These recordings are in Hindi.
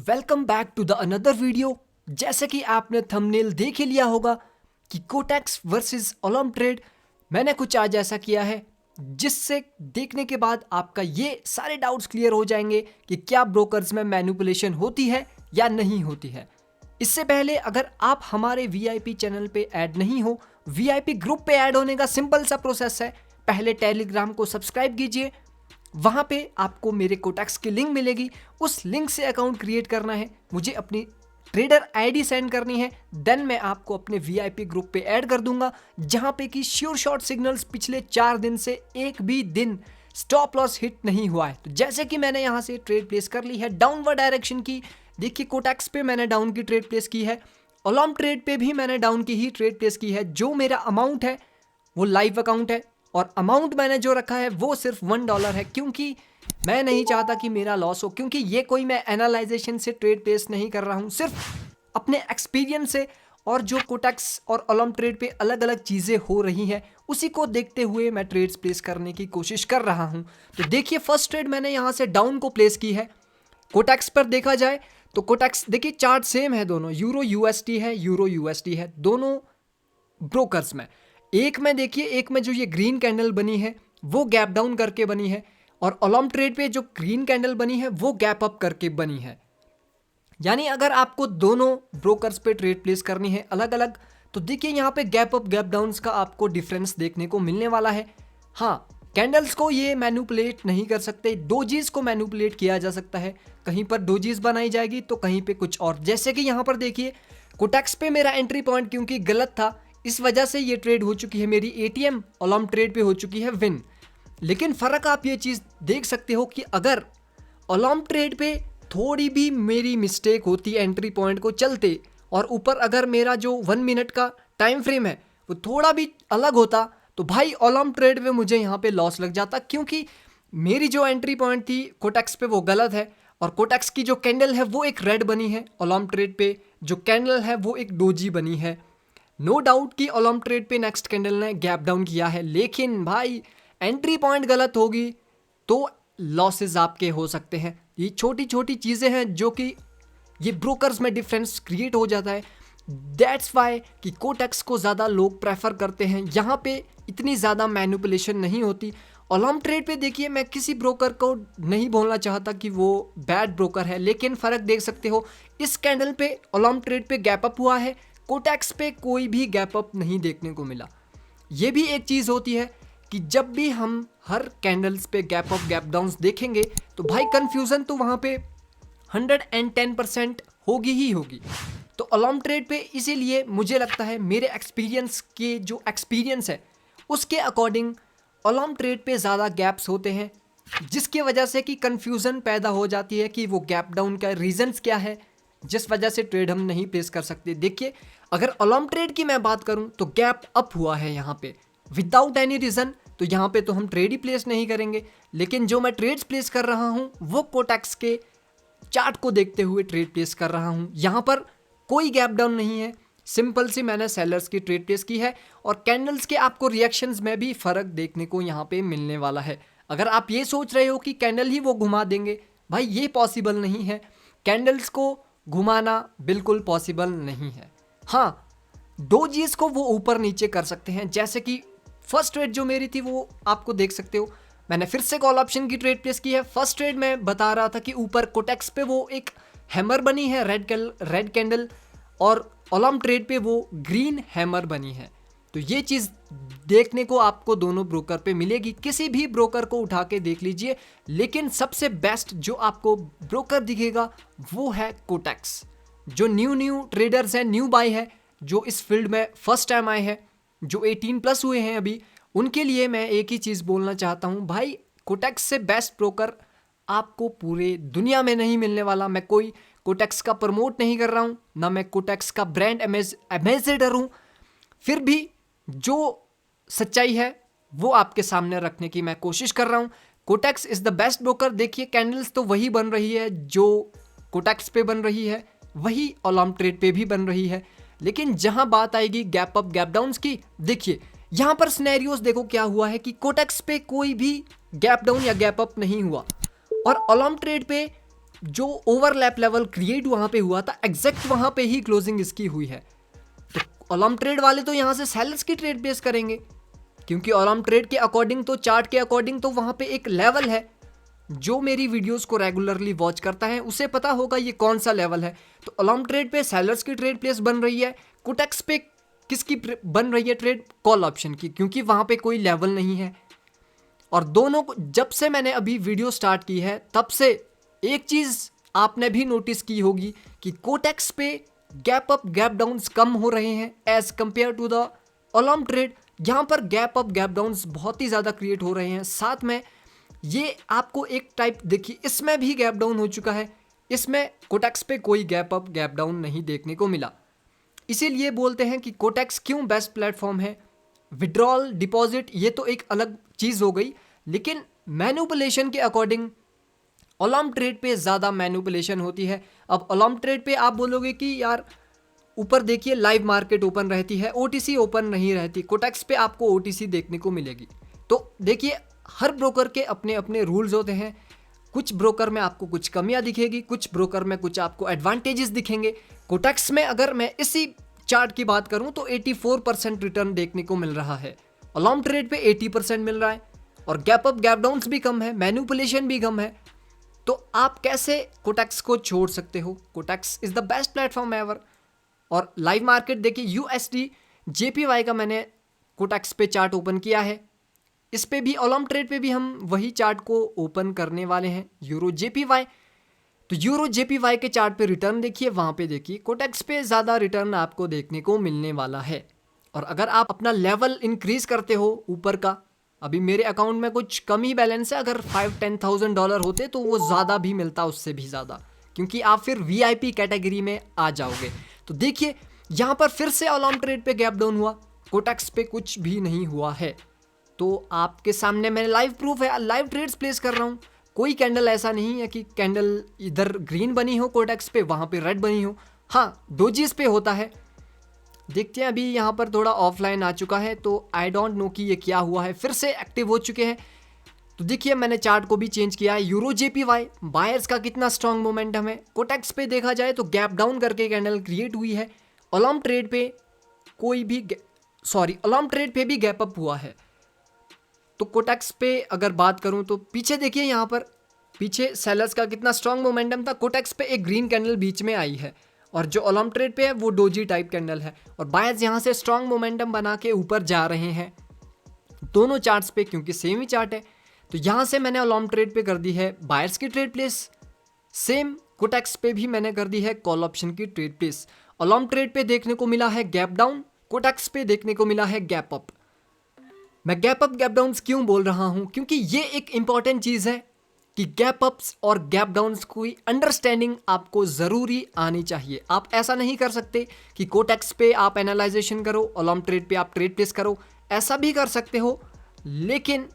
Welcome back to the another video. जैसे कि आपने थंबनेल देख ही लिया होगा कि कोटेक्स वर्सेस ओलम ट्रेड, मैंने कुछ आज ऐसा किया है जिससे देखने के बाद आपका ये सारे डाउट्स क्लियर हो जाएंगे कि क्या ब्रोकर्स में मैनिपुलेशन होती है या नहीं होती है। इससे पहले अगर आप हमारे वीआईपी चैनल पे ऐड नहीं हो, वीआईपी ग्रुप पे ऐड होने का सिंपल सा प्रोसेस है। पहले टेलीग्राम को सब्सक्राइब कीजिए, वहां पे आपको मेरे कोटेक्स की लिंक मिलेगी। उस लिंक से अकाउंट क्रिएट करना है, मुझे अपनी ट्रेडर आईडी सेंड करनी है, देन मैं आपको अपने वीआईपी ग्रुप पे ऐड कर दूंगा, जहां पे कि श्योर शॉट सिग्नल्स पिछले 4 दिन से एक भी दिन स्टॉप लॉस हिट नहीं हुआ है। तो जैसे कि मैंने यहां से ट्रेड प्लेस कर ली है डाउनवर्ड डायरेक्शन की। देखिए कोटेक्स पे मैंने डाउन की ट्रेड प्लेस की है, ओलम ट्रेड पे भी मैंने डाउन की ही ट्रेड प्लेस की है। जो मेरा अमाउंट है वो लाइव अकाउंट है और अमाउंट मैंने जो रखा है वो सिर्फ $1 है, क्योंकि मैं नहीं चाहता कि मेरा लॉस हो, क्योंकि ये कोई मैं एनालाइजेशन से ट्रेड प्लेस नहीं कर रहा हूँ, सिर्फ अपने एक्सपीरियंस से और जो कोटेक्स और ओलम ट्रेड पे अलग अलग चीज़ें हो रही हैं उसी को देखते हुए मैं ट्रेड्स प्लेस करने की कोशिश कर रहा हूँ। तो देखिए फर्स्ट ट्रेड मैंने यहाँ से डाउन को प्लेस की है। कोटेक्स पर देखा जाए तो कोटेक्स देखिए चार्ट सेम है, दोनों यूरो यूएसडी है, यूरो यूएसडी है दोनों ब्रोकर्स में। एक में देखिए, एक में जो ये ग्रीन कैंडल बनी है वो गैप डाउन करके बनी है और ओलम ट्रेड पे जो ग्रीन कैंडल बनी है वो गैप अप करके बनी है। यानी अगर आपको दोनों ब्रोकर्स पे ट्रेड प्लेस करनी है अलग अलग, तो देखिए यहाँ पे गैप अप गैप डाउन्स का आपको डिफरेंस देखने को मिलने वाला है। हाँ, कैंडल्स को ये मैनिपुलेट नहीं कर सकते, डोजीज को मैनिपुलेट किया जा सकता है, कहीं पर डोजीज बनाई जाएगी तो कहीं पे कुछ और। जैसे कि यहाँ पर देखिए कोटेक्स पे मेरा एंट्री पॉइंट क्योंकि गलत था, इस वजह से ये ट्रेड हो चुकी है मेरी एटीएम, ओलम ट्रेड पे हो चुकी है विन। लेकिन फर्क आप ये चीज देख सकते हो कि अगर ओलम ट्रेड पे थोड़ी भी मेरी मिस्टेक होती एंट्री पॉइंट को चलते और ऊपर अगर मेरा जो 1 मिनट का टाइम फ्रेम है वो थोड़ा भी अलग होता तो भाई ओलम ट्रेड में मुझे यहाँ पे लॉस लग जाता, क्योंकि मेरी जो एंट्री पॉइंट थी कोटेक्स पे वो गलत है और कोटेक्स की जो कैंडल है वो एक रेड बनी है, ओलम ट्रेड पे जो कैंडल है वो एक डोजी बनी है। नो डाउट कि ओलम ट्रेड पे नेक्स्ट कैंडल ने गैप डाउन किया है, लेकिन भाई एंट्री पॉइंट गलत होगी तो लॉसेस आपके हो सकते हैं। ये छोटी छोटी चीज़ें हैं जो कि ये ब्रोकर्स में डिफरेंस क्रिएट हो जाता है। दैट्स वाई कि कोटेक्स को ज़्यादा लोग प्रेफर करते हैं, यहाँ पे इतनी ज़्यादा मैनिपुलेशन नहीं होती। ओलम ट्रेड पे देखिए मैं किसी ब्रोकर को नहीं बोलना चाहता कि वो बैड ब्रोकर है, लेकिन फ़र्क देख सकते हो इस कैंडल पे ओलम ट्रेड पे गैप अप हुआ है, कोटेक्स पे कोई भी गैप अप नहीं देखने को मिला। ये भी एक चीज़ होती है कि जब भी हम हर कैंडल्स पे गैप अप गैप डाउन्स देखेंगे तो भाई कंफ्यूजन तो वहाँ पे 110% होगी ही होगी। तो ओलम ट्रेड पे इसीलिए मुझे लगता है मेरे एक्सपीरियंस के जो एक्सपीरियंस है उसके अकॉर्डिंग ओलम ट्रेड पे ज़्यादा गैप्स होते हैं, जिसकी वजह से कि कंफ्यूजन पैदा हो जाती है कि वो गैप डाउन का रीजंस क्या है, जिस वजह से ट्रेड हम नहीं प्लेस कर सकते। देखिए अगर ओलम ट्रेड की मैं बात करूं तो गैप अप हुआ है यहाँ पे विदाउट एनी रीज़न, तो यहाँ पे तो हम ट्रेड ही प्लेस नहीं करेंगे। लेकिन जो मैं ट्रेड्स प्लेस कर रहा हूँ वो कोटेक्स के चार्ट को देखते हुए ट्रेड प्लेस कर रहा हूँ, यहाँ पर कोई गैप डाउन नहीं है, सिंपल सी मैंने सेलर्स की ट्रेड प्लेस की है और कैंडल्स के आपको रिएक्शंस में भी फ़र्क देखने को यहाँ पे मिलने वाला है। अगर आप ये सोच रहे हो कि कैंडल ही वो घुमा देंगे, भाई ये पॉसिबल नहीं है, कैंडल्स को घुमाना बिल्कुल पॉसिबल नहीं है। हाँ, डोजीज को वो ऊपर नीचे कर सकते हैं, जैसे कि फर्स्ट ट्रेड जो मेरी थी वो आपको देख सकते हो, मैंने फिर से कॉल ऑप्शन की ट्रेड प्लेस की है। फर्स्ट ट्रेड में बता रहा था कि ऊपर कोटेक्स पे वो एक हैमर बनी है रेड कैंडल और ओलम ट्रेड पे वो ग्रीन हैमर बनी है। तो ये चीज़ देखने को आपको दोनों ब्रोकर पे मिलेगी, किसी भी ब्रोकर को उठा के देख लीजिए, लेकिन सबसे बेस्ट जो आपको ब्रोकर दिखेगा वो है कोटेक्स। जो न्यू ट्रेडर्स हैं, न्यू बाय है, जो इस फील्ड में फर्स्ट टाइम आए हैं, जो 18+ हुए हैं अभी, उनके लिए मैं एक ही चीज़ बोलना चाहता हूँ, भाई कोटेक्स से बेस्ट ब्रोकर आपको पूरे दुनिया में नहीं मिलने वाला। मैं कोई कोटेक्स का प्रमोट नहीं कर रहा हूँ, ना मैं कोटेक्स का ब्रांड एम्बेसडर हूँ, फिर भी जो सच्चाई है वो आपके सामने रखने की मैं कोशिश कर रहा हूँ। Quotex is the best broker. देखिए कैंडल्स तो वही बन रही है जो कोटेक्स पे बन रही है, वही ओलम ट्रेड पे भी बन रही है, लेकिन जहां बात आएगी गैप अप गैप डाउन्स की, देखिए यहां पर सिनेरियोस देखो क्या हुआ है कि कोटेक्स पे कोई भी गैप डाउन या गैप अप नहीं हुआ और ओलम ट्रेड पे जो ओवरलैप लेवल क्रिएट वहाँ पे हुआ था एग्जैक्ट वहाँ पे ही क्लोजिंग इसकी हुई है। तो ओलम ट्रेड वाले तो यहाँ से सेलर्स की ट्रेड प्लेस करेंगे, क्योंकि ओलम ट्रेड के अकॉर्डिंग तो चार्ट के अकॉर्डिंग तो वहाँ पे एक लेवल है। जो मेरी वीडियोस को रेगुलरली वॉच करता है उसे पता होगा ये कौन सा लेवल है। तो ओलम ट्रेड पे सेलर्स की ट्रेड प्लेस बन रही है, कोटेक्स पे किसकी बन रही है ट्रेड? कॉल ऑप्शन की, क्योंकि वहाँ पे कोई लेवल नहीं है। और दोनों को जब से मैंने अभी वीडियो स्टार्ट की है तब से एक चीज़ आपने भी नोटिस की होगी कि कोटेक्स पे गैप अप गैप डाउन्स कम हो रहे हैं as compare to the Olymp Trade. यहाँ पर गैप अप गैप डाउन्स बहुत ही ज़्यादा क्रिएट हो रहे हैं। साथ में ये आपको एक टाइप देखिए, इसमें भी गैप डाउन हो चुका है, इसमें कोटेक्स पे कोई गैप अप गैप डाउन नहीं देखने को मिला। इसीलिए बोलते हैं कि कोटेक्स क्यों बेस्ट प्लेटफॉर्म है। विड्रॉल डिपॉजिट ये तो एक अलग चीज़ हो गई, लेकिन मैनिपुलेशन के अकॉर्डिंग ओलम ट्रेड पे ज़्यादा मैनिपुलेशन होती है। अब ओलम ट्रेड पे आप बोलोगे कि यार ऊपर देखिए लाइव मार्केट ओपन रहती है, ओटीसी ओपन नहीं रहती। कोटेक्स पे आपको ओटीसी देखने को मिलेगी। तो देखिए हर ब्रोकर के अपने अपने रूल्स होते हैं। कुछ ब्रोकर में आपको कुछ कमियां दिखेगी, कुछ ब्रोकर में कुछ आपको एडवांटेजेस दिखेंगे। कोटेक्स में अगर मैं इसी चार्ट की बात करूं तो 84% रिटर्न देखने को मिल रहा है, ओलम ट्रेड पे 80% मिल रहा है, और गैप अप गैप डाउन्स भी कम है, मैनिपुलेशन भी कम है। तो आप कैसे कोटेक्स को छोड़ सकते हो? Quotex is the best platform ever. और लाइव मार्केट देखिए, यूएसडी जेपीवाई का मैंने कोटेक्स पे चार्ट ओपन किया है। इस पे भी ओलम ट्रेड पे भी हम वही चार्ट को ओपन करने वाले हैं, यूरो जेपीवाई। तो यूरो जेपीवाई के चार्ट पे रिटर्न देखिए, वहाँ पे देखिए कोटेक्स पे ज़्यादा रिटर्न आपको देखने को मिलने वाला है। और अगर आप अपना लेवल इंक्रीज करते हो ऊपर का, अभी मेरे अकाउंट में कुछ कम ही बैलेंस है, अगर $5-10,000 होते तो वो ज़्यादा भी मिलता, उससे भी ज़्यादा, क्योंकि आप फिर वीआईपी कैटेगरी में आ जाओगे। तो देखिए यहाँ पर फिर से ओलम ट्रेड पे गैप डाउन हुआ, कोटेक्स पे कुछ भी नहीं हुआ है। तो आपके सामने मैंने लाइव प्रूफ है, लाइव ट्रेड्स प्लेस कर रहा हूँ। कोई कैंडल ऐसा नहीं है कि कैंडल इधर ग्रीन बनी हो कोटेक्स पे, वहाँ पे रेड बनी हो। हाँ, डोजीज पे होता है। देखते हैं, अभी यहाँ पर थोड़ा ऑफलाइन आ चुका है, तो आई डोंट नो कि ये क्या हुआ है, फिर से एक्टिव हो चुके हैं। तो देखिए मैंने चार्ट को भी चेंज किया है। यूरो जेपीवाई बायर्स का कितना स्ट्रॉन्ग मोमेंटम है। कोटेक्स पे देखा जाए तो गैप डाउन करके कैंडल क्रिएट हुई है। ओलम ट्रेड पे ओलम ट्रेड पे भी गैप अप हुआ है। तो कोटेक्स पे अगर बात करूं तो पीछे देखिए, यहाँ पर पीछे सेलर्स का कितना स्ट्रॉन्ग मोमेंटम था। कोटेक्स पे एक ग्रीन कैंडल बीच में आई है, और जो ओलम ट्रेड पे है वो डोजी टाइप कैंडल है, और बायर्स यहाँ से स्ट्रॉन्ग मोमेंटम बना के ऊपर जा रहे हैं दोनों चार्ट्स पे, क्योंकि सेम ही चार्ट है। तो यहाँ से मैंने ओलम ट्रेड पे कर दी है बायर्स की ट्रेड प्लेस, सेम कोटेक्स पे भी मैंने कर दी है कॉल ऑप्शन की ट्रेड प्लेस। ओलम ट्रेड पे देखने को मिला है गैप डाउन, कोटेक्स पे देखने को मिला है गैप अप। मैं गैप अप गैप डाउन्स क्यों बोल रहा हूं? क्योंकि ये एक इंपॉर्टेंट चीज़ है कि गैप अप्स और गैप डाउन्स की अंडरस्टैंडिंग आपको ज़रूरी आनी चाहिए। आप ऐसा नहीं कर सकते कि कोटेक्स पे आप एनालाइजेशन करो, ओलम ट्रेड पे आप ट्रेड प्लेस करो। ऐसा भी कर सकते हो, लेकिन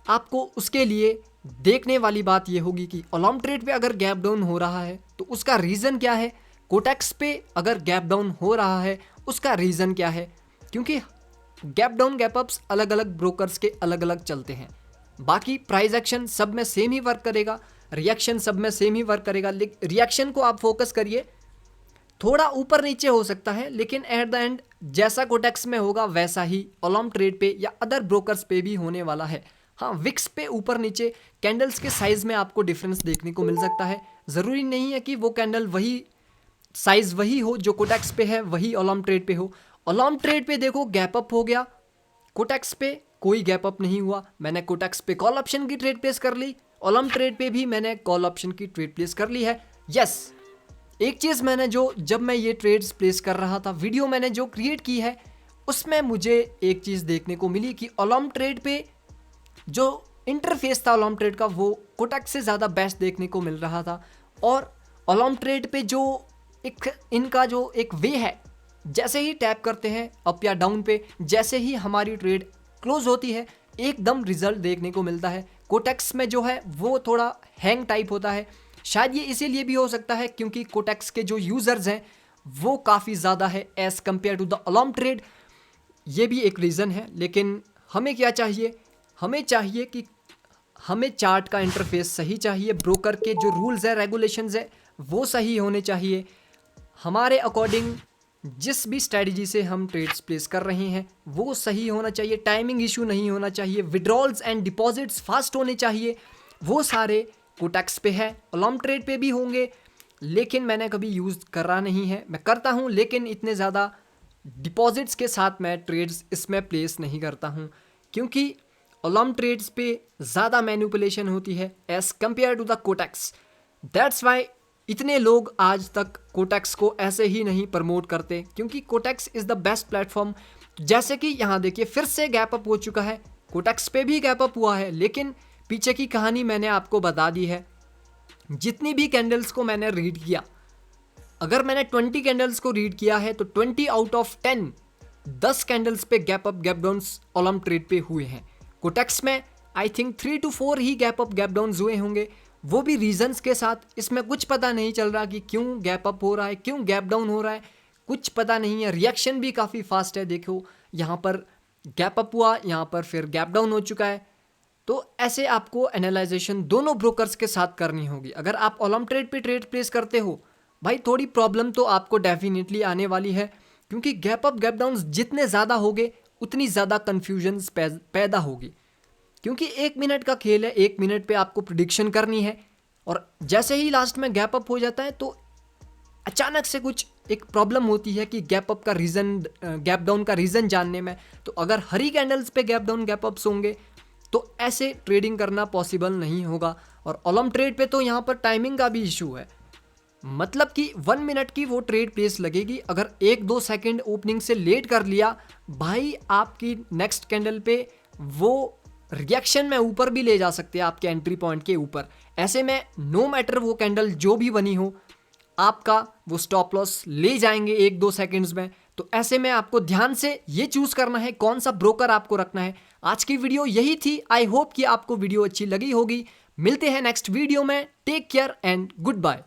आपको उसके लिए देखने वाली बात ये होगी कि ओलम ट्रेड पे अगर गैप डाउन हो रहा है तो उसका रीज़न क्या है, कोटेक्स पे अगर गैप डाउन हो रहा है उसका रीज़न क्या है। क्योंकि गैप डाउन गैप अप्स अलग अलग ब्रोकर्स के अलग अलग चलते हैं। बाकी प्राइस एक्शन सब में सेम ही वर्क करेगा, रिएक्शन सब में सेम ही वर्क करेगा। रिएक्शन को आप फोकस करिए, थोड़ा ऊपर नीचे हो सकता है, लेकिन एट द एंड जैसा कोटेक्स में होगा वैसा ही ओलम ट्रेड पे या अदर ब्रोकर्स पे भी होने वाला है। हाँ, विक्स पे ऊपर नीचे कैंडल्स के साइज में आपको डिफरेंस देखने को मिल सकता है। ज़रूरी नहीं है कि वो कैंडल वही साइज वही हो जो कोटेक्स पे है वही ओलम ट्रेड पे हो। ओलम ट्रेड पे देखो गैप अप हो गया, कोटेक्स पे कोई गैप अप नहीं हुआ। मैंने कोटेक्स पे कॉल ऑप्शन की ट्रेड प्लेस कर ली, ओलम ट्रेड पे भी मैंने कॉल ऑप्शन की ट्रेड प्लेस कर ली है। यस, एक चीज़ मैंने जब मैं ये ट्रेड्स प्लेस कर रहा था, वीडियो मैंने जो क्रिएट की है उसमें मुझे एक चीज़ देखने को मिली कि ओलम ट्रेड पे जो इंटरफेस था ओलम ट्रेड का वो कोटेक्स से ज़्यादा बेस्ट देखने को मिल रहा था। और ओलम ट्रेड पे जो इनका जो एक वे है, जैसे ही टैप करते हैं अप या डाउन पे, जैसे ही हमारी ट्रेड क्लोज होती है एकदम रिजल्ट देखने को मिलता है। कोटेक्स में जो है वो थोड़ा हैंग टाइप होता है। शायद ये इसीलिए भी हो सकता है क्योंकि कोटेक्स के जो यूज़र्स हैं वो काफ़ी ज़्यादा है as compare to the Olymp Trade. ये भी एक रीज़न है। लेकिन हमें क्या चाहिए? हमें चाहिए कि हमें चार्ट का इंटरफेस सही चाहिए, ब्रोकर के जो रूल्स है रेगुलेशंस है वो सही होने चाहिए, हमारे अकॉर्डिंग जिस भी स्ट्रेटजी से हम ट्रेड्स प्लेस कर रहे हैं वो सही होना चाहिए, टाइमिंग इशू नहीं होना चाहिए, विड्रॉल्स एंड डिपॉजिट्स फास्ट होने चाहिए। वो सारे कोटेक्स पे है, ओलम ट्रेड पे भी होंगे, लेकिन मैंने कभी यूज़ करा नहीं है। मैं करता हूँ लेकिन इतने ज़्यादा डिपॉजिट्स के साथ मैं ट्रेड्स इसमें प्लेस नहीं करता हूँ, क्योंकि ओलम ट्रेड्स पे ज़्यादा मैनिपुलेशन होती है as compare to the Quotex. That's why इतने लोग आज तक कोटेक्स को ऐसे ही नहीं प्रमोट करते, क्योंकि Quotex is the best platform. जैसे कि यहाँ देखिए फिर से गैप अप हो चुका है, कोटेक्स पे भी गैप अप हुआ है, लेकिन पीछे की कहानी मैंने आपको बता दी है। जितनी भी कैंडल्स को मैंने रीड किया, अगर मैंने 20 कैंडल्स को रीड किया है तो 20 आउट ऑफ 10 कैंडल्स पे gap up gap downs Olam trade पे हुए हैं। कोटेक्स में I think 3 to 4 he gap up gap downs हुए होंगे, वो भी रीजंस के साथ। इसमें कुछ पता नहीं चल रहा कि क्यों गैप अप हो रहा है, क्यों गैप डाउन हो रहा है, कुछ पता नहीं है। रिएक्शन भी काफ़ी फास्ट है, देखो यहाँ पर गैप अप हुआ, यहाँ पर फिर गैप डाउन हो चुका है। तो ऐसे आपको एनालाइजेशन दोनों ब्रोकर्स के साथ करनी होगी। अगर आप ओलम ट्रेड पे ट्रेड प्लेस करते हो भाई, थोड़ी प्रॉब्लम तो आपको डेफिनेटली आने वाली है, क्योंकि गैप अप गैप डाउन जितने ज़्यादा होंगे उतनी ज़्यादा कन्फ्यूजन पैदा होगी, क्योंकि 1 मिनट का खेल है। 1 मिनट पे आपको प्रिडिक्शन करनी है, और जैसे ही लास्ट में गैप अप हो जाता है तो अचानक से कुछ एक प्रॉब्लम होती है कि गैप अप का रीज़न, गैप डाउन का रीज़न जानने में। तो अगर हरी कैंडल्स पे गैप डाउन गैप अप्स होंगे तो ऐसे ट्रेडिंग करना पॉसिबल नहीं होगा। और ओलम ट्रेड पे तो यहाँ पर टाइमिंग का भी इशू है, मतलब कि 1 मिनट की वो ट्रेड प्लेस लगेगी। अगर 1-2 सेकंड ओपनिंग से लेट कर लिया भाई, आपकी नेक्स्ट कैंडल पे वो रिएक्शन में ऊपर भी ले जा सकते हैं आपके एंट्री पॉइंट के ऊपर। ऐसे में नो मैटर वो कैंडल जो भी बनी हो, आपका वो स्टॉप लॉस ले जाएंगे 1-2 सेकंड्स में। तो ऐसे में आपको ध्यान से ये चूज करना है कौन सा ब्रोकर आपको रखना है। आज की वीडियो यही थी, आई होप कि आपको वीडियो अच्छी लगी होगी। मिलते हैं नेक्स्ट वीडियो में, take care and good bye.